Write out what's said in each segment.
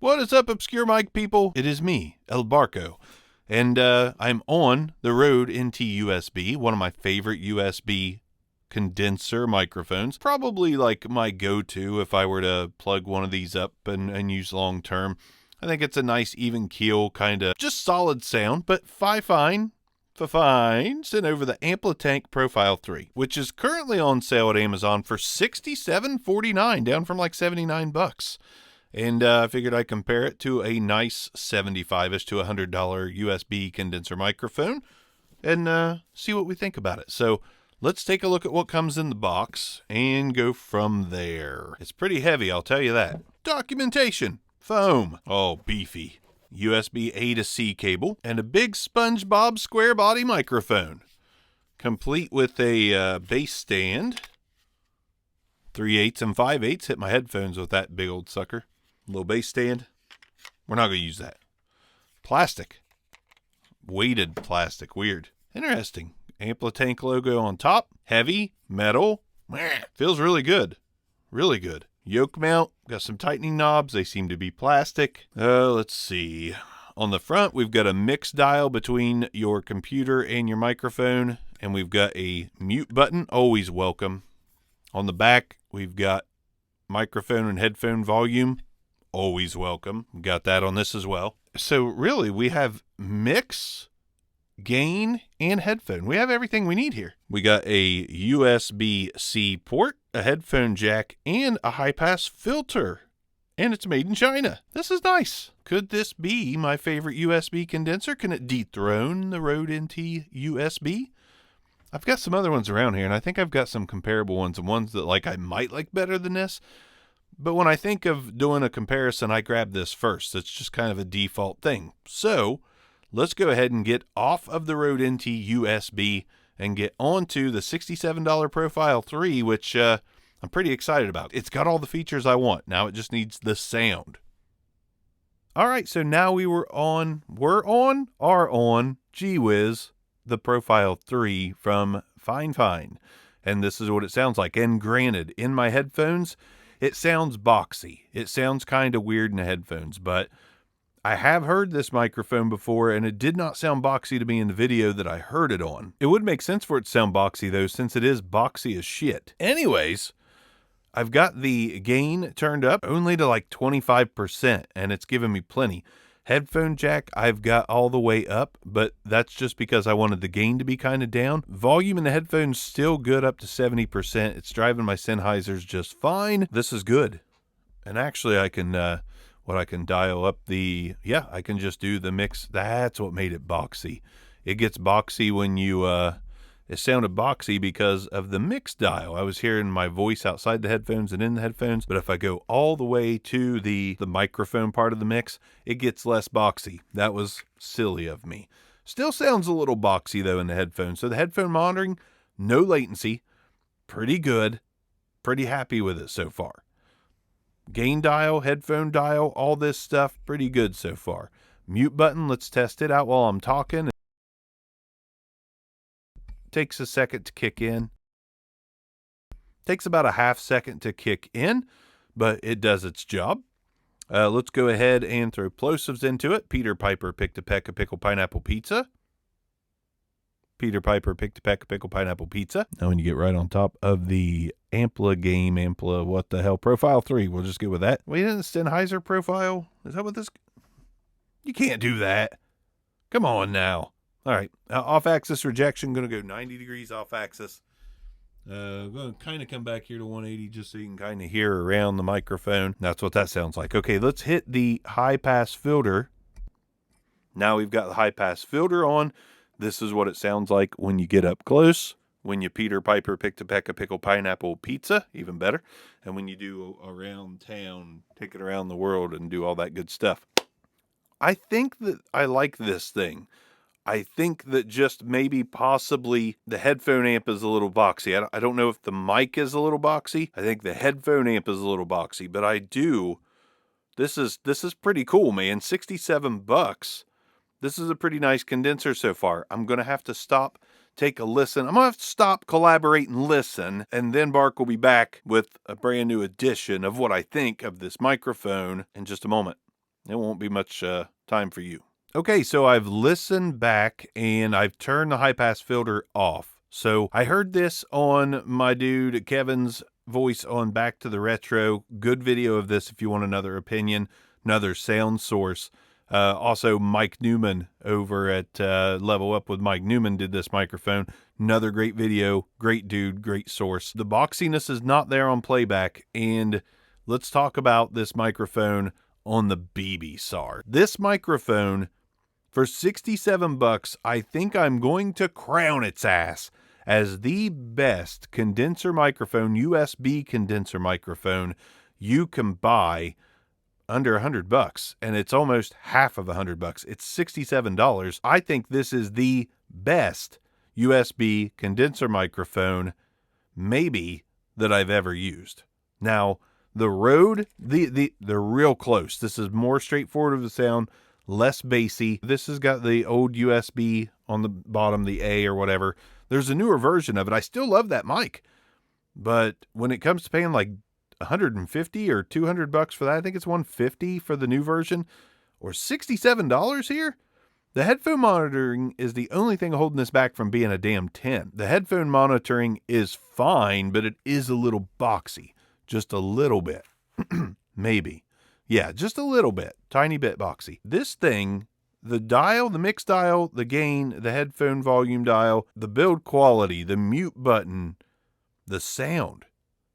What is up, obscure mic people? It is me, El Barco, and I'm on the Rode NT USB, one of my favorite USB condenser microphones. Probably like my go-to if I were to plug one of these up and use long term. I think it's a nice even keel, kind of just solid sound, but Fifine sent over the Amplitank Profile 3, which is currently on sale at Amazon for $67.49, down from like $79. And I figured I'd compare it to a nice $75-ish to $100 USB condenser microphone and see what we think about it. So let's take a look at what comes in the box and go from there. It's pretty heavy, I'll tell you that. Documentation, foam, oh, beefy. USB A to C cable, and a big SpongeBob square body microphone, complete with a bass stand. 3/8 and 5/8 hit my headphones with that big old sucker. Little bass stand. We're not going to use that. Plastic. Weighted plastic. Weird. Interesting. Amplitank logo on top. Heavy. Metal. Feels really good. Really good. Yoke mount. Got some tightening knobs. They seem to be plastic. Let's see. On the front, we've got a mix dial between your computer and your microphone. And we've got a mute button. Always welcome. On the back, we've got microphone and headphone volume. Always welcome. Got that on this as well. So really, we have mix, gain, and headphone. We have everything we need here. We got a USB-C port, a headphone jack, and a high-pass filter. And it's made in China. This is nice. Could this be my favorite USB condenser? Can it dethrone the Rode NT USB? I've got some other ones around here, and I think I've got some comparable ones and ones that I might like better than this. But when I think of doing a comparison, I grab this first. It's just kind of a default thing. So let's go ahead and get off of the Rode NT USB and get onto the $67 Profile 3, which I'm pretty excited about. It's got all the features I want. Now it just needs the sound. All right, so now are on, gee whiz, the Profile 3 from Fifine. And this is what it sounds like. And granted, in my headphones, it sounds boxy. It sounds kind of weird in the headphones, but I have heard this microphone before, and it did not sound boxy to me in the video that I heard it on. It would make sense for it to sound boxy, though, since it is boxy as shit. Anyways, I've got the gain turned up only to like 25%, and it's giving me plenty. Headphone jack, I've got all the way up, but that's just because I wanted the gain to be kind of down. Volume in the headphones still good up to 70%. It's driving my Sennheisers just fine. This is good. And actually I can, I can dial up I can just do the mix. That's what made it boxy. It gets boxy when you, it sounded boxy because of the mix dial. I was hearing my voice outside the headphones and in the headphones, but if I go all the way to the microphone part of the mix, it gets less boxy. That was silly of me. Still sounds a little boxy though in the headphones. So the headphone monitoring, no latency, pretty good, pretty happy with it so far. Gain dial, headphone dial, all this stuff, pretty good so far. Mute button, let's test it out while I'm talking. Takes a second to kick in. Takes about a half second to kick in, but it does its job. Let's go ahead and throw plosives into it. Peter Piper picked a peck of pickle pineapple pizza. Peter Piper picked a peck of pickle pineapple pizza. Now when you get right on top of the what the hell, Profile 3, we'll just go with that. Wait, isn't Sennheiser Profile? Is that what this? You can't do that. Come on now. All right, off-axis rejection, going to go 90 degrees off-axis. I'm going to kind of come back here to 180 just so you can kind of hear around the microphone. That's what that sounds like. Okay, let's hit the high-pass filter. Now we've got the high-pass filter on. This is what it sounds like when you get up close. When you Peter Piper picked a peck of pickle pineapple pizza, even better. And when you do around town, take it around the world and do all that good stuff. I think that I like this thing. I think that just maybe possibly the headphone amp is a little boxy. I don't know if the mic is a little boxy. I think the headphone amp is a little boxy, but I do. This is pretty cool, man. $67. This is a pretty nice condenser so far. I'm going to have to stop, take a listen. I'm going to have to stop, collaborate, and listen, and then Bark will be back with a brand new edition of what I think of this microphone in just a moment. it won't be much time for you. Okay, so I've listened back and I've turned the high pass filter off. So I heard this on my dude Kevin's voice on Back to the Retro. Good video of this if you want another opinion, another sound source. Also, Mike Newman over at Level Up with Mike Newman did this microphone. Another great video, great dude, great source. The boxiness is not there on playback, and let's talk about this microphone on the BB SAR. This microphone, for $67, I think I'm going to crown its ass as the best condenser microphone, USB condenser microphone you can buy under $100, and it's almost half of $100. It's $67. I think this is the best USB condenser microphone maybe that I've ever used. Now, the Rode, they're real close. This is more straightforward of a sound, less bassy. This has got the old USB on the bottom, the A or whatever. There's a newer version of it. I still love that mic. But when it comes to paying like $150 or $200 for that, I think it's $150 for the new version, or $67 here. The headphone monitoring is the only thing holding this back from being a damn 10. The headphone monitoring is fine, but it is a little boxy. Just a little bit. Maybe. Yeah, just a little bit. Tiny bit boxy. This thing, the dial, the mix dial, the gain, the headphone volume dial, the build quality, the mute button, the sound.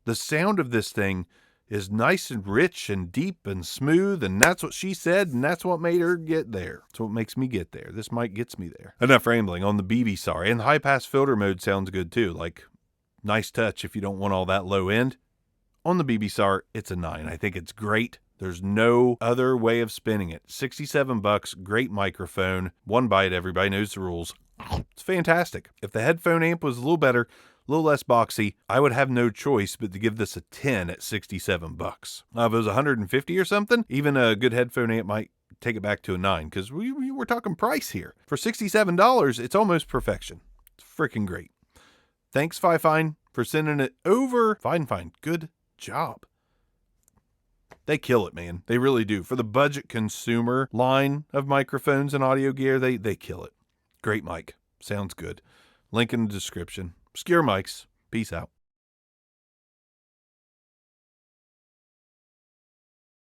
The sound of this thing is nice and rich and deep and smooth, and that's what she said, and that's what made her get there. That's what makes me get there. This mic gets me there. Enough rambling on the BB SAR. And high pass filter mode sounds good too. Like, nice touch if you don't want all that low end. On the BB SAR, it's a 9. I think it's great. There's no other way of spinning it. $67, great microphone. One bite, everybody knows the rules. It's fantastic. If the headphone amp was a little better, a little less boxy, I would have no choice but to give this a 10 at $67. Now, if it was $150 or something, even a good headphone amp might take it back to a 9, because we're talking price here. For $67, it's almost perfection. It's freaking great. Thanks, Fifine, for sending it over. Fine. Good job. They kill it, man. They really do. For the budget consumer line of microphones and audio gear, they kill it. Great mic. Sounds good. Link in the description. Obscure Mics. Peace out.